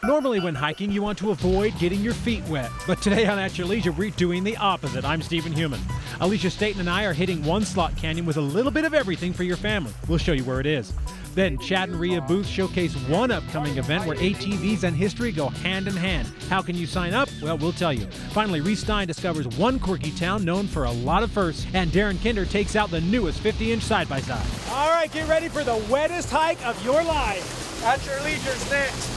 Normally when hiking, you want to avoid getting your feet wet. But today on At Your Leisure, we're doing the opposite. I'm Stephen Human. Alisha, Steadman, and I are hitting one slot canyon with a little bit of everything for your family. We'll show you where it is. Then Chad and Rhea Booth showcase one upcoming event where ATVs and history go hand in hand. How can you sign up? Well, we'll tell you. Finally, Reece discovers one quirky town known for a lot of firsts. And Darren Kinder takes out the newest 50-inch side-by-side. All right, get ready for the wettest hike of your life. At Your Leisure's next.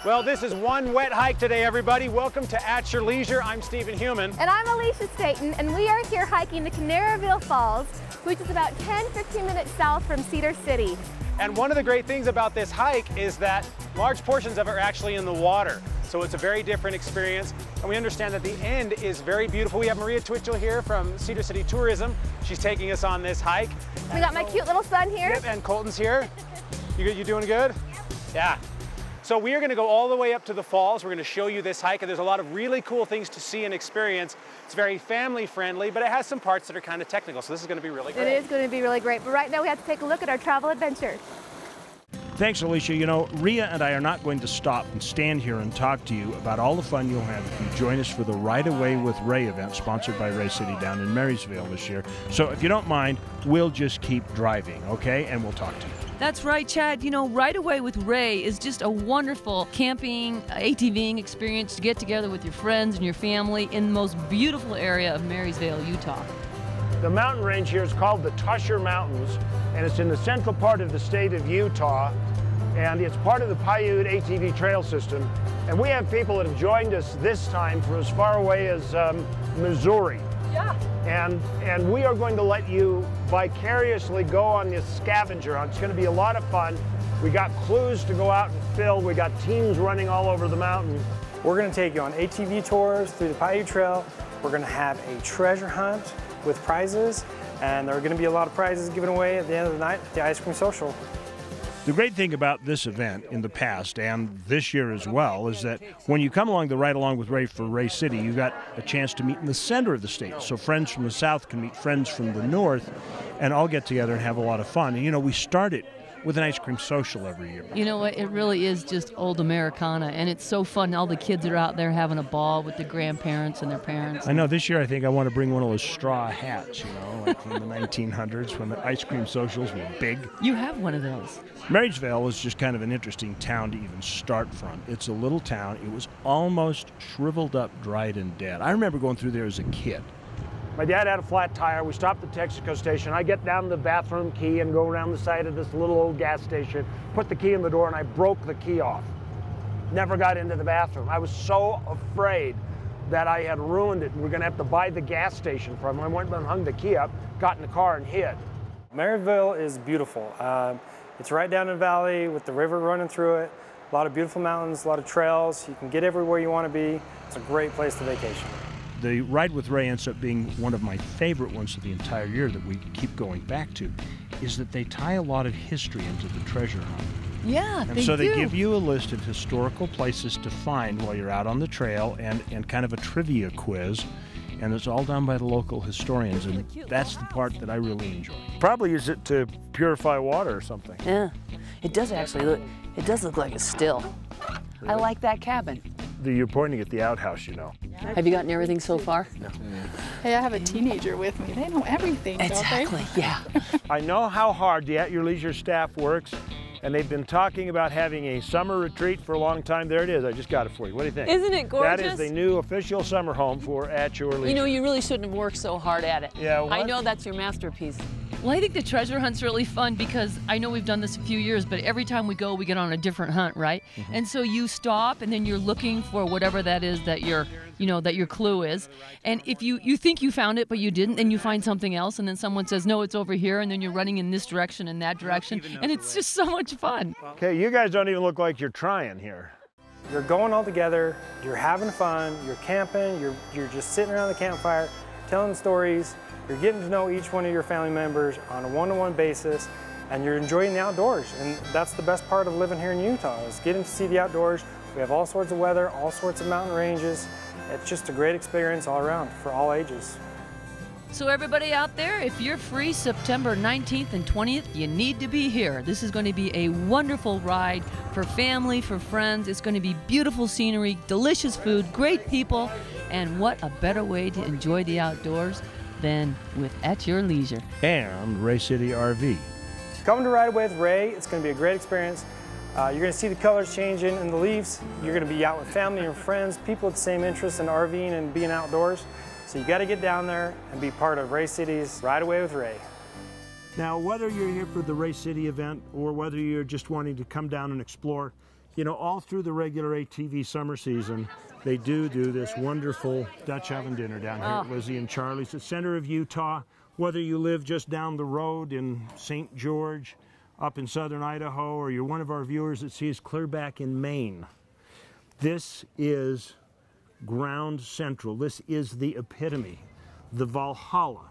Well, this is one wet hike today, everybody. Welcome to At Your Leisure. I'm Stephen Human. And I'm Alisha Staten, and we are here hiking the Kanarraville Falls, which is about 10-15 minutes south from Cedar City. And one of the great things about this hike is that large portions of it are actually in the water. So it's a very different experience. And we understand that the end is very beautiful. We have Maria Twitchell here from Cedar City Tourism. She's taking us on this hike. We got my cute little son here. Yep, and Colton's here. You doing good? Yeah. So we are going to go all the way up to the falls. We're going to show you this hike, and there's a lot of really cool things to see and experience. It's very family friendly, but it has some parts that are kind of technical, so this is going to be really great. It is going to be really great, but right now we have to take a look at our travel adventure. Thanks, Alisha. You know, Rhea and I are not going to stop and stand here and talk to you about all the fun you'll have if you join us for the Ride Away with Ray event sponsored by Ray City down in Marysville this year. So if you don't mind, we'll just keep driving, okay? And we'll talk to you. That's right, Chad. You know, Ride Away with Ray is just a wonderful camping, ATVing experience to get together with your friends and your family in the most beautiful area of Marysville, Utah. The mountain range here is called the Tusher Mountains, and it's in the central part of the state of Utah, and it's part of the Paiute ATV trail system. And we have people that have joined us this time from as far away as Missouri. Yeah. And we are going to let you vicariously go on this scavenger hunt. It's going to be a lot of fun. We got clues to go out and fill. We got teams running all over the mountain. We're going to take you on ATV tours through the Paiute Trail. We're going to have a treasure hunt with prizes, and there are going to be a lot of prizes given away at the end of the night at the Ice Cream Social. The great thing about this event in the past and this year as well is that when you come along the Ride Along with Ray for Ray City, you got a chance to meet in the center of the state. So friends from the south can meet friends from the north and all get together and have a lot of fun. And you know, we start it with an ice cream social every year. You know what? It really is just old Americana, and it's so fun. All the kids are out there having a ball with the grandparents and their parents. I know this year I think I want to bring one of those straw hats, you know, like from the 1900s when the ice cream socials were big. You have one of those. Marysville is just kind of an interesting town to even start from. It's a little town. It was almost shriveled up, dried, and dead. I remember going through there as a kid. My dad had a flat tire. We stopped at the Texaco station. I get down the bathroom key and go around the side of this little old gas station, put the key in the door, and I broke the key off. Never got into the bathroom. I was so afraid that I had ruined it and we're going to have to buy the gas station from him. I went and hung the key up, got in the car, and hid. Marysville is beautiful. It's right down in the valley with the river running through it. A lot of beautiful mountains, a lot of trails. You can get everywhere you want to be. It's a great place to vacation. The Ride with Ray ends up being one of my favorite ones of the entire year that we keep going back to, is that they tie a lot of history into the treasure hunt. Yeah, and so they give you a list of historical places to find while you're out on the trail and kind of a trivia quiz. And it's all done by the local historians, and that's the part that I really enjoy. Probably use it to purify water or something. Yeah, it does actually look, it does look like a still. Really? I like that cabin. You're pointing at the outhouse, you know. Have you gotten everything so far? No. Hey, I have a teenager with me. They know everything, exactly, don't they? Yeah. I know how hard the At Your Leisure staff works, and they've been talking about having a summer retreat for a long time. There it is. I just got it for you. What do you think? Isn't it gorgeous? That is the new official summer home for At Your Leisure. You know, you really shouldn't have worked so hard at it. Yeah, what? I know that's your masterpiece. Well, I think the treasure hunt's really fun because I know we've done this a few years, but every time we go, we get on a different hunt, right? Mm-hmm. And so you stop, and then you're looking for whatever that is that your clue is. And if you think you found it, but you didn't, then you find something else, and then someone says, no, it's over here, and then you're running in this direction and that direction, and it's just so much fun. Okay, you guys don't even look like you're trying here. You're going all together, you're having fun, you're camping, you're just sitting around the campfire, telling stories, You're getting to know each one of your family members on a one-to-one basis, and you're enjoying the outdoors. And that's the best part of living here in Utah, is getting to see the outdoors. We have all sorts of weather, all sorts of mountain ranges. It's just a great experience all around for all ages. So everybody out there, if you're free September 19th and 20th, you need to be here. This is going to be a wonderful ride for family, for friends. It's going to be beautiful scenery, delicious food, great people, and what a better way to enjoy the outdoors than with At Your Leisure. And Ray City RV. Come to Ride Away with Ray. It's going to be a great experience. You're going to see the colors changing in the leaves. You're going to be out with family and friends, people with the same interest in RVing and being outdoors. So you got to get down there and be part of Ray City's Ride Away with Ray. Now, whether you're here for the Ray City event or whether you're just wanting to come down and explore, you know, all through the regular ATV summer season, they do this wonderful Dutch oven dinner down here at Lizzie and Charlie's, the center of Utah. Whether you live just down the road in St. George, up in southern Idaho, or you're one of our viewers that sees clear back in Maine, this is ground central. This is the epitome, the Valhalla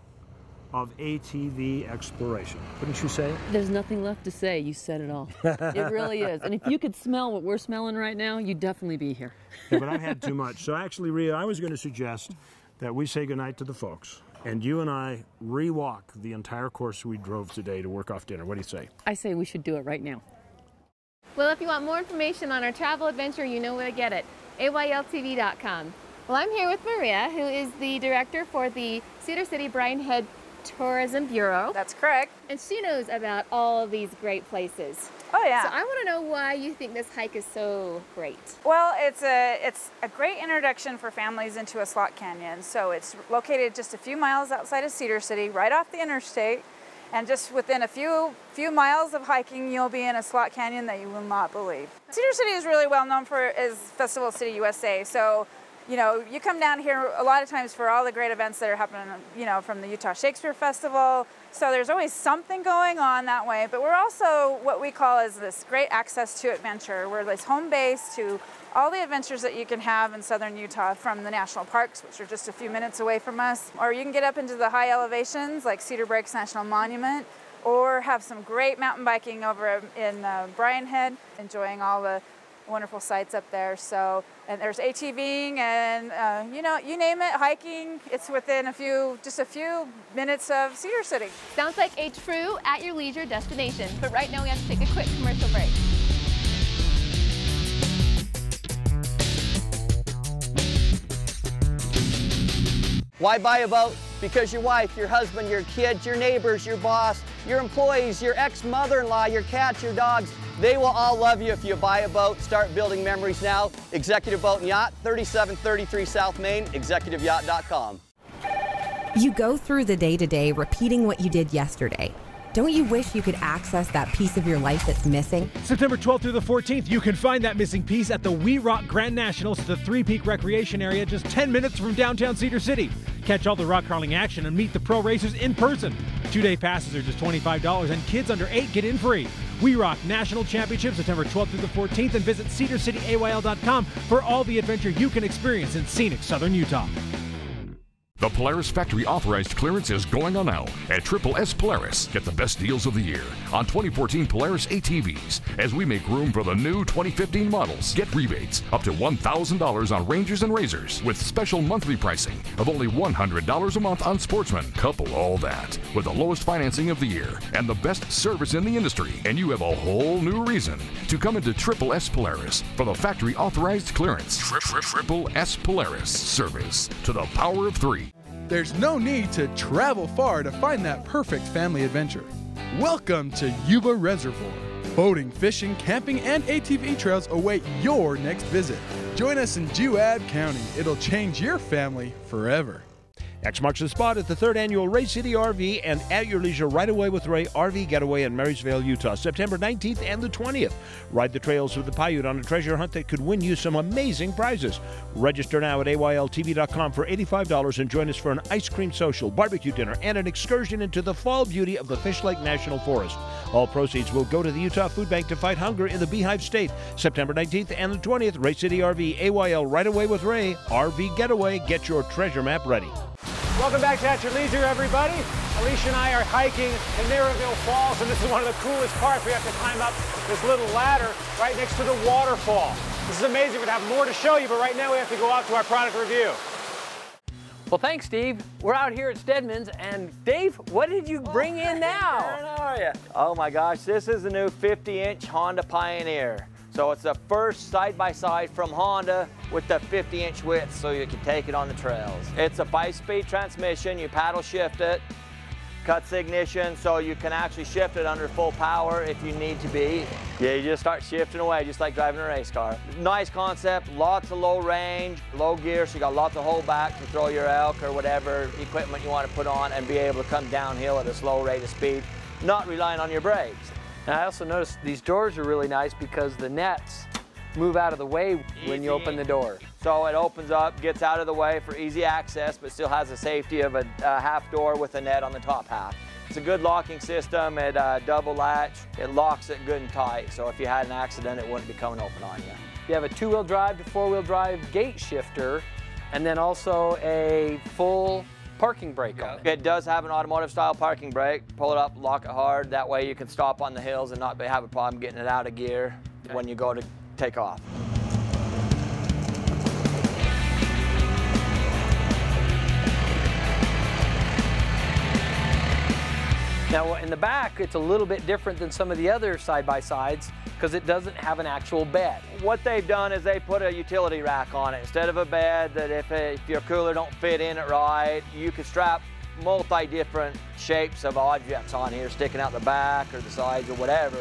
of ATV exploration. Wouldn't you say? There's nothing left to say. You said it all. It really is. And if you could smell what we're smelling right now, you'd definitely be here. Yeah, but I've had too much. So actually, Rhea, I was going to suggest that we say goodnight to the folks, and you and I re-walk the entire course we drove today to work off dinner. What do you say? I say we should do it right now. Well, if you want more information on our travel adventure, you know where to get it, AYLTV.com. Well, I'm here with Maria, who is the director for the Cedar City Bryan Head Tourism Bureau. That's correct. And she knows about all of these great places. Oh yeah. So I want to know why you think this hike is so great. Well, it's a great introduction for families into a slot canyon. So it's located just a few miles outside of Cedar City, right off the interstate. And just within a few miles of hiking, you'll be in a slot canyon that you will not believe. Cedar City is really well known for is Festival City USA. So, you know, you come down here a lot of times for all the great events that are happening, you know, from the Utah Shakespeare Festival. So there's always something going on that way. But we're also what we call is this great access to adventure. We're this home base to all the adventures that you can have in southern Utah from the national parks, which are just a few minutes away from us. Or you can get up into the high elevations like Cedar Breaks National Monument, or have some great mountain biking over in Bryan Head, enjoying all the wonderful sights up there. So, and there's ATVing and you know, you name it, hiking. It's within just a few minutes of Cedar City. Sounds like a true at your leisure destination. But right now we have to take a quick commercial break. Why buy a boat? Because your wife, your husband, your kids, your neighbors, your boss, your employees, your ex-mother-in-law, your cats, your dogs, they will all love you if you buy a boat. Start building memories now. Executive Boat and Yacht, 3733 South Main, executiveyacht.com. You go through the day-to-day repeating what you did yesterday. Don't you wish you could access that piece of your life that's missing? September 12th through the 14th, you can find that missing piece at the We Rock Grand Nationals at the Three Peak Recreation Area, just 10 minutes from downtown Cedar City. Catch all the rock crawling action and meet the pro racers in person. 2-day passes are just $25 and kids under 8 get in free. We Rock National Championship September 12th through the 14th, and visit cedarcityayl.com for all the adventure you can experience in scenic southern Utah. The Polaris factory authorized clearance is going on now at Triple S Polaris. Get the best deals of the year on 2014 Polaris ATVs as we make room for the new 2015 models. Get rebates up to $1,000 on Rangers and Razors with special monthly pricing of only $100 a month on Sportsman. Couple all that with the lowest financing of the year and the best service in the industry, and you have a whole new reason to come into Triple S Polaris for the factory authorized clearance. Triple S Polaris. Service to the power of 3. There's no need to travel far to find that perfect family adventure. Welcome to Yuba Reservoir. Boating, fishing, camping, and ATV trails await your next visit. Join us in Juab County. It'll change your family forever. X marks the spot at the 3rd annual Ray City RV and At Your Leisure Ride Away with Ray RV Getaway in Marysville, Utah, September 19th and the 20th. Ride the trails of the Paiute on a treasure hunt that could win you some amazing prizes. Register now at AYLTV.com for $85 and join us for an ice cream social, barbecue dinner, and an excursion into the fall beauty of the Fish Lake National Forest. All proceeds will go to the Utah Food Bank to fight hunger in the Beehive State. September 19th and the 20th, Ray City RV, AYL Ride Away with Ray RV Getaway. Get your treasure map ready. Welcome back to At Your Leisure, everybody. Alisha and I are hiking Kanarraville Falls, and this is one of the coolest parts. We have to climb up this little ladder right next to the waterfall. This is amazing. We'd have more to show you, but right now we have to go out to our product review. Well, thanks, Steve. We're out here at Steadman's, and Dave, what did you bring in now? How are you? Oh my gosh, this is the new 50-inch Honda Pioneer. So it's the first side-by-side from Honda with the 50-inch width so you can take it on the trails. It's a 5-speed transmission. You paddle shift it, cuts the ignition so you can actually shift it under full power if you need to be. Yeah, you just start shifting away just like driving a race car. Nice concept, lots of low range, low gear, so you got lots of holdback to throw your elk or whatever equipment you want to put on and be able to come downhill at a slow rate of speed, not relying on your brakes. And I also noticed these doors are really nice because the nets move out of the way when you open the door. So it opens up, gets out of the way for easy access, but still has the safety of a half door with a net on the top half. It's a good locking system. It double latch. It locks it good and tight, so if you had an accident, it wouldn't be coming open on you. You have a 2-wheel drive to 4-wheel drive gate shifter, and then also a full parking brake on it. It does have an automotive style parking brake. Pull it up, lock it hard. That way you can stop on the hills and not have a problem getting it out of gear when you go to take off. Now in the back, it's a little bit different than some of the other side-by-sides because it doesn't have an actual bed. What they've done is they put a utility rack on it. Instead of a bed that if your cooler don't fit in it right, you can strap multi-different shapes of objects on here, sticking out the back or the sides or whatever.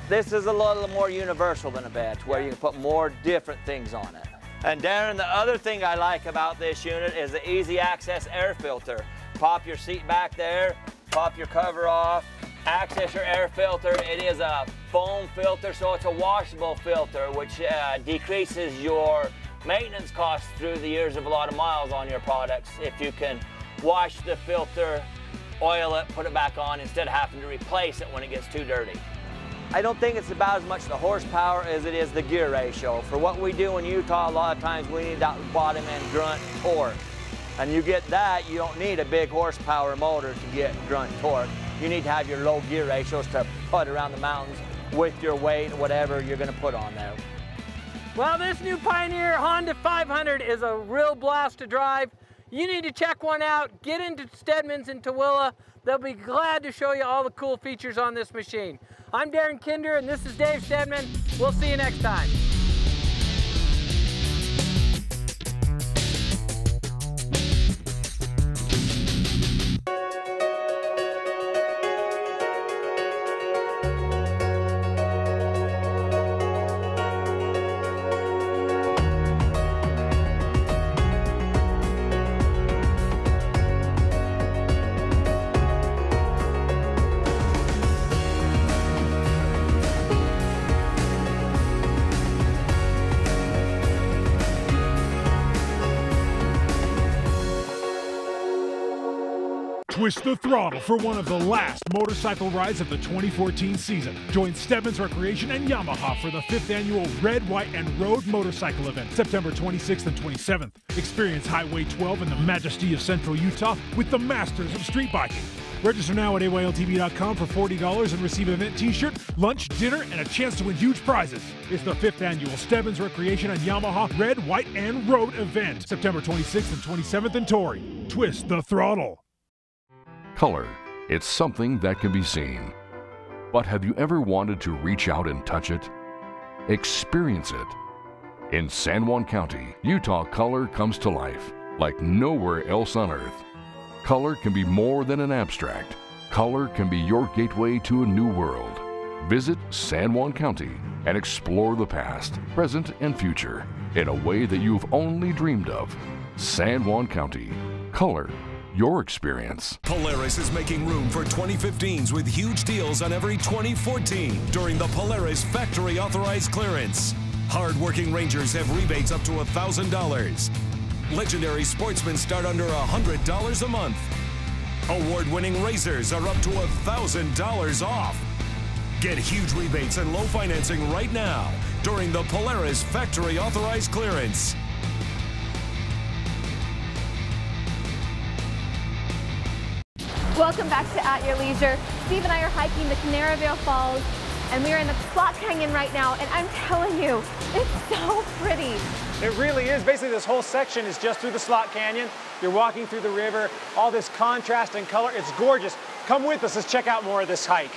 This is a little more universal than a bed, where you can put more different things on it. And Darren, the other thing I like about this unit is the easy access air filter. Pop your seat back there, pop your cover off, access your air filter. It is a foam filter, so it's a washable filter, which decreases your maintenance costs through the years of a lot of miles on your products. If you can wash the filter, oil it, put it back on instead of having to replace it when it gets too dirty. I don't think it's about as much the horsepower as it is the gear ratio. For what we do in Utah, a lot of times we need that bottom end grunt torque. And you get that, you don't need a big horsepower motor to get grunt torque. You need to have your low gear ratios to put around the mountains with your weight, whatever you're gonna put on there. Well, this new Pioneer Honda 500 is a real blast to drive. You need to check one out. Get into Steadman's in Tooele. They'll be glad to show you all the cool features on this machine. I'm Darren Kinder, and this is Dave Steadman. We'll see you next time. Twist the throttle for one of the last motorcycle rides of the 2014 season. Join Steadman's Recreation and Yamaha for the 5th annual Red, White, and Road motorcycle event, September 26th and 27th. Experience Highway 12 in the majesty of Central Utah with the masters of street biking. Register now at AYLTV.com for $40 and receive an event t-shirt, lunch, dinner, and a chance to win huge prizes. It's the 5th annual Steadman's Recreation and Yamaha Red, White, and Road event, September 26th and 27th in Torrey. Twist the throttle. Color, it's something that can be seen. But have you ever wanted to reach out and touch it? Experience it. In San Juan County, Utah, color comes to life like nowhere else on earth. Color can be more than an abstract. Color can be your gateway to a new world. Visit San Juan County and explore the past, present, and future in a way that you've only dreamed of. San Juan County, color your experience. Polaris is making room for 2015s with huge deals on every 2014 during the Polaris Factory Authorized Clearance. Hard-working Rangers have rebates up to $1,000. Legendary Sportsmen start under $100 a month. Award-winning RZRs are up to $1,000 off. Get huge rebates and low financing right now during the Polaris Factory Authorized Clearance. Welcome back to At Your Leisure. Steve and I are hiking the Kanarraville Falls, and we are in the Slot Canyon right now, and I'm telling you, it's so pretty. It really is. Basically, this whole section is just through the Slot Canyon. You're walking through the river, all this contrast and color. It's gorgeous. Come with us. Let's check out more of this hike.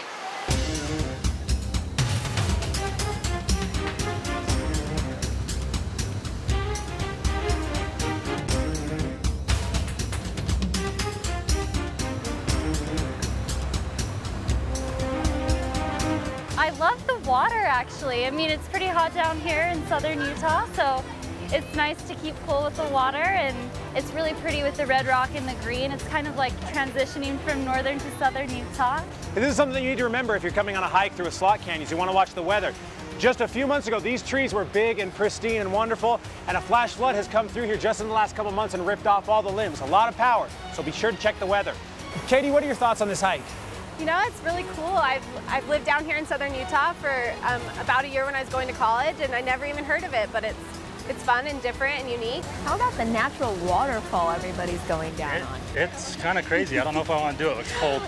I love the water, actually. I mean, it's pretty hot down here in southern Utah, so it's nice to keep cool with the water, and it's really pretty with the red rock and the green. It's kind of like transitioning from northern to southern Utah. This is something you need to remember if you're coming on a hike through a slot canyon. You want to watch the weather. Just a few months ago, these trees were big and pristine and wonderful, and a flash flood has come through here just in the last couple months and ripped off all the limbs. A lot of power, so be sure to check the weather. Katie, what are your thoughts on this hike? You know, it's really cool. I've lived down here in southern Utah for about a year when I was going to college, and I never even heard of it, but it's fun and different and unique. How about the natural waterfall everybody's going down on? It's kind of crazy. I don't know if I want to do it. It's cold.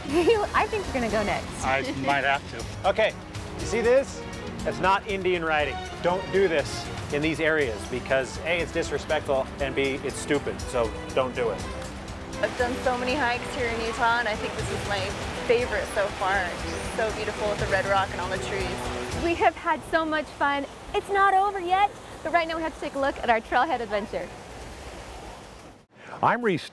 I think you're going to go next. I might have to. Okay, you see this? That's not Indian riding. Don't do this in these areas because A, it's disrespectful, and B, it's stupid, so don't do it. I've done so many hikes here in Utah, and I think this is my favorite so far. It's just so beautiful with the red rock and all the trees. We have had so much fun. It's not over yet, but right now we have to take a look at our trailhead adventure. I'm Reece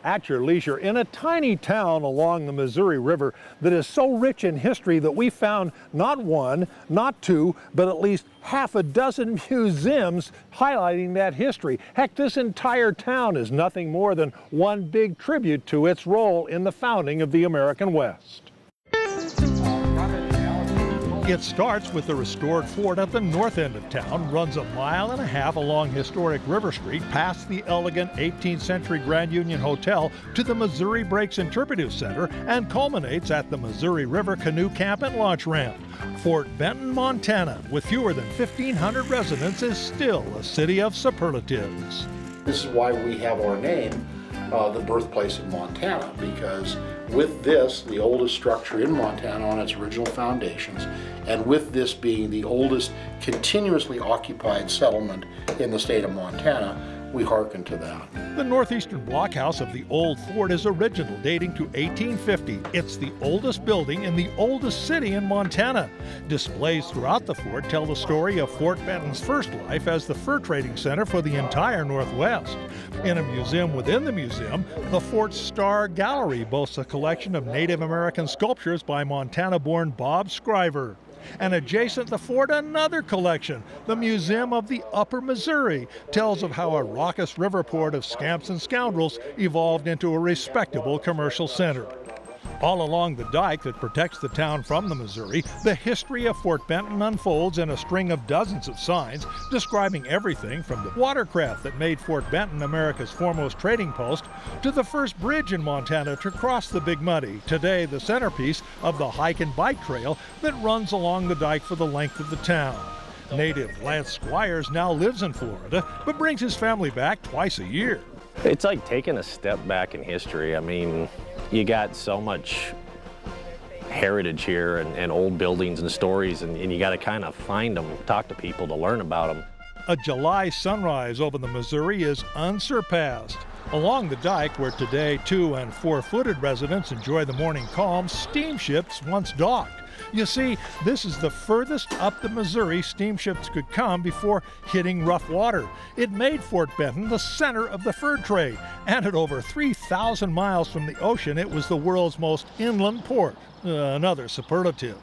at your leisure in a tiny town along the Missouri River that is so rich in history that we found not one, not two, but at least half a dozen museums highlighting that history. Heck, this entire town is nothing more than one big tribute to its role in the founding of the American West. It starts with the restored fort at the north end of town, runs a mile and a half along historic River Street, past the elegant 18th century Grand Union Hotel to the Missouri Breaks Interpretive Center, and culminates at the Missouri River Canoe Camp and Launch Ramp. Fort Benton, Montana, with fewer than 1,500 residents, is still a city of superlatives. This is why we have our name, the birthplace of Montana, because with this, the oldest structure in Montana on its original foundations, and with this being the oldest continuously occupied settlement in the state of Montana, we hearken to that. The northeastern blockhouse of the old fort is original, dating to 1850. It's the oldest building in the oldest city in Montana. Displays throughout the fort tell the story of Fort Benton's first life as the fur trading center for the entire Northwest. In a museum within the museum, the Fort's Star Gallery boasts a collection of Native American sculptures by Montana-born Bob Scriver. And adjacent to the fort, another collection, the Museum of the Upper Missouri, tells of how a raucous river port of scamps and scoundrels evolved into a respectable commercial center. All along the dike that protects the town from the Missouri, the history of Fort Benton unfolds in a string of dozens of signs describing everything from the watercraft that made Fort Benton America's foremost trading post to the first bridge in Montana to cross the Big Muddy, today the centerpiece of the hike and bike trail that runs along the dike for the length of the town. Native Lance Squires now lives in Florida, but brings his family back twice a year. It's like taking a step back in history. I mean, you got so much heritage here and old buildings and stories, and you got to kind of find them, talk to people to learn about them. A July sunrise over the Missouri is unsurpassed. Along the dike, where today 2- and 4-footed residents enjoy the morning calm, steamships once docked. You see, this is the furthest up the Missouri steamships could come before hitting rough water. It made Fort Benton the center of the fur trade, and at over 3,000 miles from the ocean, it was the world's most inland port, another superlative.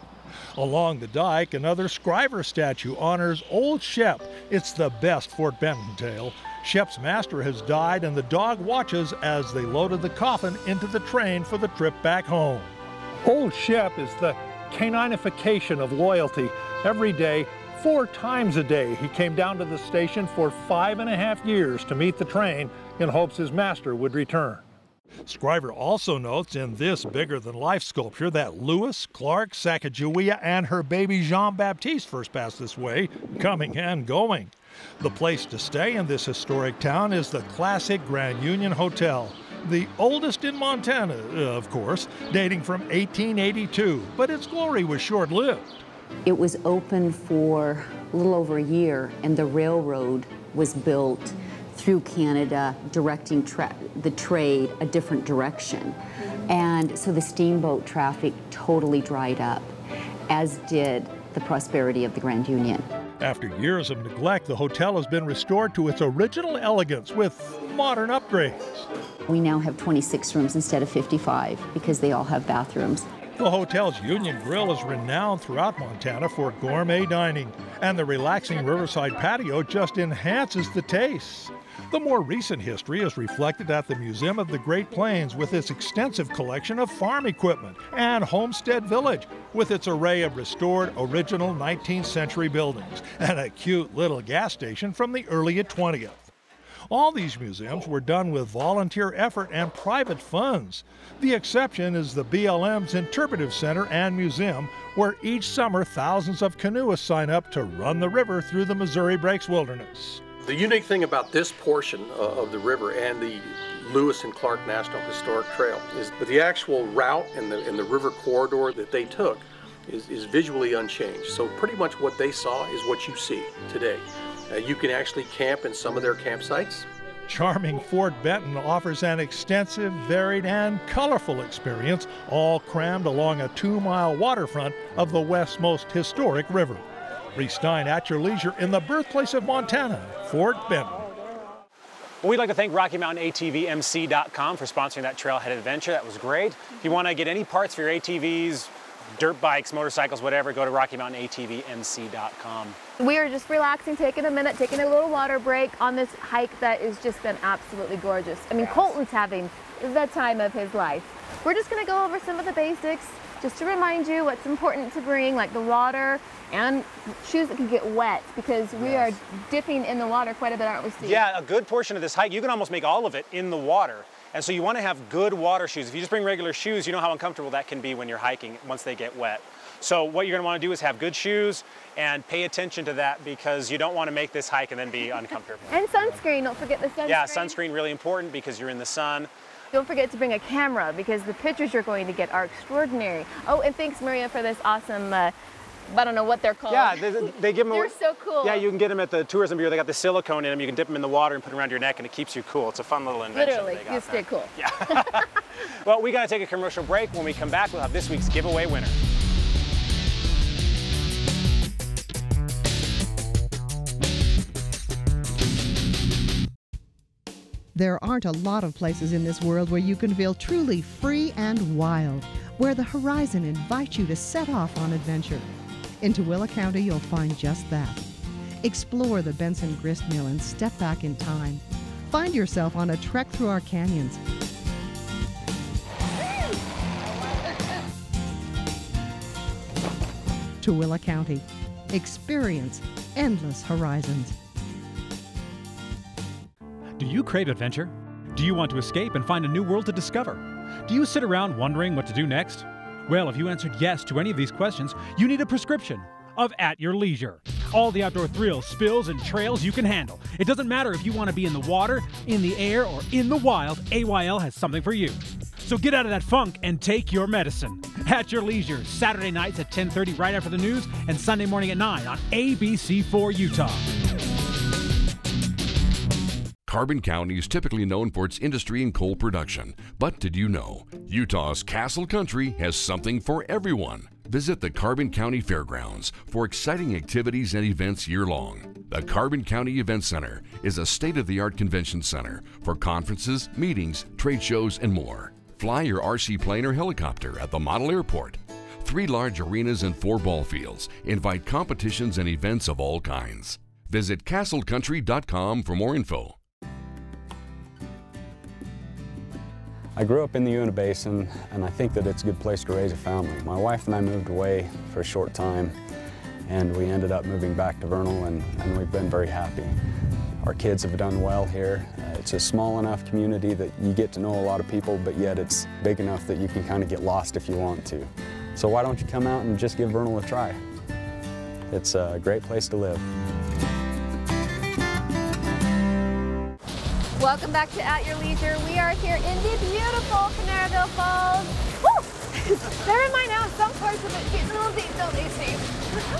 Along the dike, another Scriver statue honors Old Shep. It's the best Fort Benton tale. Shep's master has died, and the dog watches as they loaded the coffin into the train for the trip back home. Old Shep is the caninification of loyalty. Every day, 4 times a day, he came down to the station for 5.5 years to meet the train in hopes his master would return. Scriver also notes in this bigger-than-life sculpture that Lewis, Clark, Sacagawea, and her baby Jean-Baptiste first passed this way, coming and going. The place to stay in this historic town is the classic Grand Union Hotel. The oldest in Montana, of course, dating from 1882, but its glory was short-lived. It was open for a little over a year, and the railroad was built through Canada, directing the trade a different direction. And so the steamboat traffic totally dried up, as did the prosperity of the Grand Union. After years of neglect, the hotel has been restored to its original elegance with modern upgrades. We now have 26 rooms instead of 55 because they all have bathrooms. The hotel's Union Grill is renowned throughout Montana for gourmet dining, and the relaxing riverside patio just enhances the taste. The more recent history is reflected at the Museum of the Great Plains with its extensive collection of farm equipment, and Homestead Village with its array of restored original 19th century buildings and a cute little gas station from the early 20th. All these museums were done with volunteer effort and private funds. The exception is the BLM's Interpretive Center and Museum, where each summer thousands of canoeists sign up to run the river through the Missouri Breaks Wilderness. The unique thing about this portion of the river and the Lewis and Clark National Historic Trail is that the actual route and the river corridor that they took is visually unchanged. So pretty much what they saw is what you see today. You can actually camp in some of their campsites. Charming Fort Benton offers an extensive, varied, and colorful experience, all crammed along a 2-mile waterfront of the West's most historic river. Reece Stein at your leisure in the birthplace of Montana, Fort Benton. Well, we'd like to thank RockyMountainATVMC.com for sponsoring that trailhead adventure. That was great. If you want to get any parts for your ATVs, dirt bikes, motorcycles, whatever, go to RockyMountainATVMC.com. We are just relaxing, taking a minute, taking a little water break on this hike that has just been absolutely gorgeous. I mean, Colton's having the time of his life. We're just going to go over some of the basics just to remind you what's important to bring, like the water and shoes that can get wet, because we are dipping in the water quite a bit, aren't we, Steve? Yeah, a good portion of this hike, you can almost make all of it in the water. And so you want to have good water shoes. If you just bring regular shoes, you know how uncomfortable that can be when you're hiking once they get wet. So what you're going to want to do is have good shoes and pay attention to that, because you don't want to make this hike and then be uncomfortable. And sunscreen, don't forget the sunscreen. Yeah, sunscreen really important because you're in the sun. Don't forget to bring a camera, because the pictures you're going to get are extraordinary. Oh, and thanks, Maria, for this awesome, I don't know what they're called. Yeah, they give them. They're so cool. Yeah, you can get them at the tourism bureau. They got the silicone in them. You can dip them in the water and put them around your neck, and it keeps you cool. It's a fun little invention. Literally, you stay cool. Yeah. Well, we got to take a commercial break. When we come back, we'll have this week's giveaway winner. There aren't a lot of places in this world where you can feel truly free and wild, where the horizon invites you to set off on adventure. In Tooele County, you'll find just that. Explore the Benson Grist Mill and step back in time. Find yourself on a trek through our canyons. Tooele County. Experience endless horizons. Do you crave adventure? Do you want to escape and find a new world to discover? Do you sit around wondering what to do next? Well, if you answered yes to any of these questions, you need a prescription of At Your Leisure. All the outdoor thrills, spills, and trails you can handle. It doesn't matter if you want to be in the water, in the air, or in the wild, AYL has something for you. So get out of that funk and take your medicine. At Your Leisure, Saturday nights at 10:30 right after the news, and Sunday morning at 9 on ABC4 Utah. Carbon County is typically known for its industry and coal production. But did you know Utah's Castle Country has something for everyone? Visit the Carbon County Fairgrounds for exciting activities and events year-long. The Carbon County Event Center is a state-of-the-art convention center for conferences, meetings, trade shows, and more. Fly your RC plane or helicopter at the model airport. 3 large arenas and 4 ball fields invite competitions and events of all kinds. Visit castlecountry.com for more info. I grew up in the Uinta Basin, and I think that it's a good place to raise a family. My wife and I moved away for a short time, and we ended up moving back to Vernal, and we've been very happy. Our kids have done well here. It's a small enough community that you get to know a lot of people, but yet it's big enough that you can kind of get lost if you want to. So why don't you come out and just give Vernal a try? It's a great place to live. Welcome back to At Your Leisure. We are here in the beautiful Kanarraville Falls. Woo! Never mind now, some parts of it get a little deep, don't they, Steve?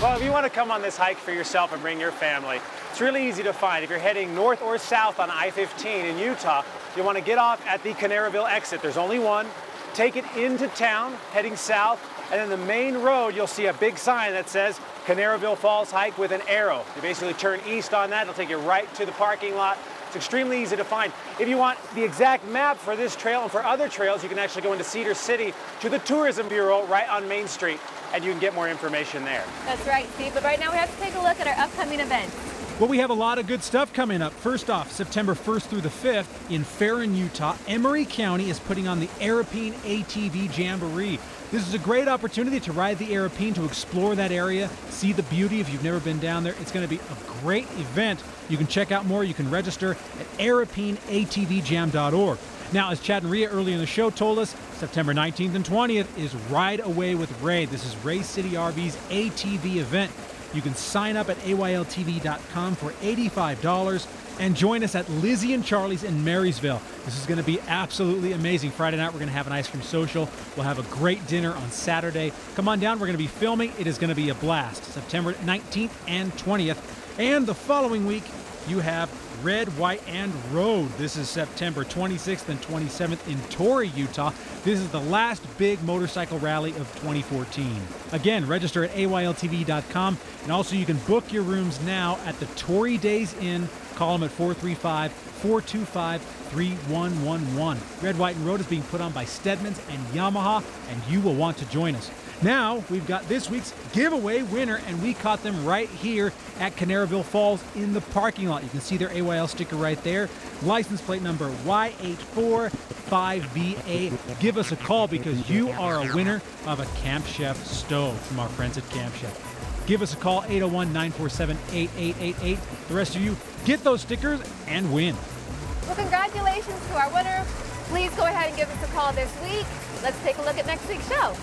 Well, if you want to come on this hike for yourself and bring your family, it's really easy to find. If you're heading north or south on I-15 in Utah, you want to get off at the Kanarraville exit. There's only one. Take it into town, heading south, and then the main road, you'll see a big sign that says Kanarraville Falls Hike with an arrow. You basically turn east on that, it'll take you right to the parking lot. It's extremely easy to find. If you want the exact map for this trail and for other trails, you can actually go into Cedar City to the Tourism Bureau right on Main Street, and you can get more information there. That's right, Steve, but right now we have to take a look at our upcoming events. Well, we have a lot of good stuff coming up. First off, September 1st through the 5th in Farron, Utah, Emery County is putting on the Arapeen ATV Jamboree. This is a great opportunity to ride the Arapeen, to explore that area, see the beauty if you've never been down there. It's going to be a great event. You can check out more. You can register at arapeenatvjam.org. Now, as Chad and Rhea earlier in the show told us, September 19th and 20th is Ride Away with Ray. This is Ray City RV's ATV event. You can sign up at AYLTV.com for $85 and join us at Lizzie and Charlie's in Marysville. This is going to be absolutely amazing. Friday night, we're going to have an ice cream social. We'll have a great dinner on Saturday. Come on down. We're going to be filming. It is going to be a blast. September 19th and 20th. And the following week, you have Red, White, and Road. This is September 26th and 27th in Torrey, Utah. This is the last big motorcycle rally of 2014. Again, register at AYLTV.com, and also you can book your rooms now at the Torrey Days Inn. Call them at 435-425-3111. Red, White, and Road is being put on by Steadman's and Yamaha, and you will want to join us. Now, we've got this week's giveaway winner, and we caught them right here at Kanarraville Falls in the parking lot. You can see their AYL sticker right there. License plate number Y845VA. Give us a call because you are a winner of a Camp Chef stove from our friends at Camp Chef. Give us a call, 801-947-8888. The rest of you, get those stickers and win. Well, congratulations to our winner. Please go ahead and give us a call this week. Let's take a look at next week's show.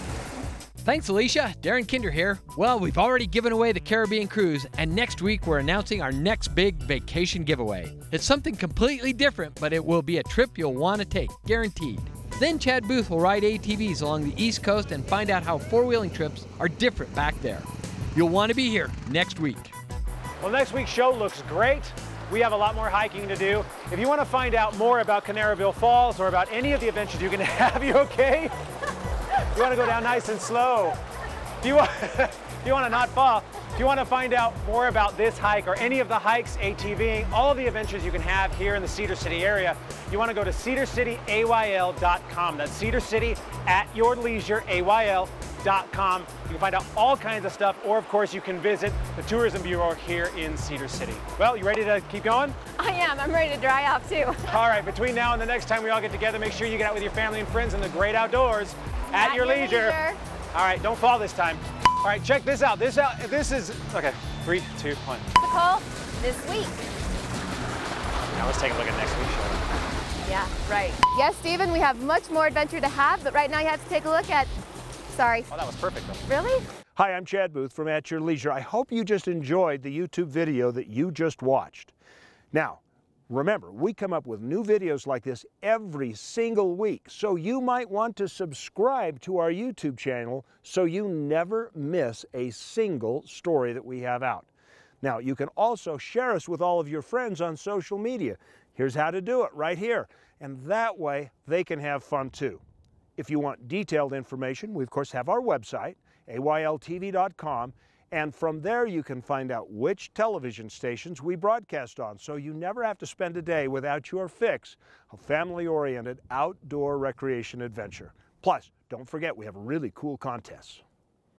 Thanks, Alisha. Darren Kinder here. Well, we've already given away the Caribbean cruise, and next week we're announcing our next big vacation giveaway. It's something completely different, but it will be a trip you'll want to take, guaranteed. Then Chad Booth will ride ATVs along the East Coast and find out how four-wheeling trips are different back there. You'll want to be here next week. Well, next week's show looks great. We have a lot more hiking to do. If you want to find out more about Kanarraville Falls or about any of the adventures you can have, you okay? You want to go down nice and slow. If you want to not fall, if you want to find out more about this hike or any of the hikes, ATVing, all of the adventures you can have here in the Cedar City area, you want to go to cedarcityayl.com. That's cedarcityatyourleisureayl.com. You can find out all kinds of stuff, or of course you can visit the Tourism Bureau here in Cedar City. Well, you ready to keep going? I am. I'm ready to dry off too. All right, between now and the next time we all get together, make sure you get out with your family and friends in the great outdoors. At your leisure. All right, don't fall this time. All right, check this out. This is, okay, 3, 2, 1. The call this week. Now let's take a look at next week's show. Yeah, right. Yes, Stephen, we have much more adventure to have, but right now you have to take a look at, sorry. Oh, that was perfect though. Really? Hi, I'm Chad Booth from At Your Leisure. I hope you just enjoyed the YouTube video that you just watched. Now, remember, we come up with new videos like this every single week, so you might want to subscribe to our YouTube channel so you never miss a single story that we have out. Now, you can also share us with all of your friends on social media. Here's how to do it right here, and that way they can have fun too. If you want detailed information, we of course have our website, AYLTV.com, and from there you can find out which television stations we broadcast on, so you never have to spend a day without your fix of family-oriented outdoor recreation adventure. Plus, don't forget we have really cool contests.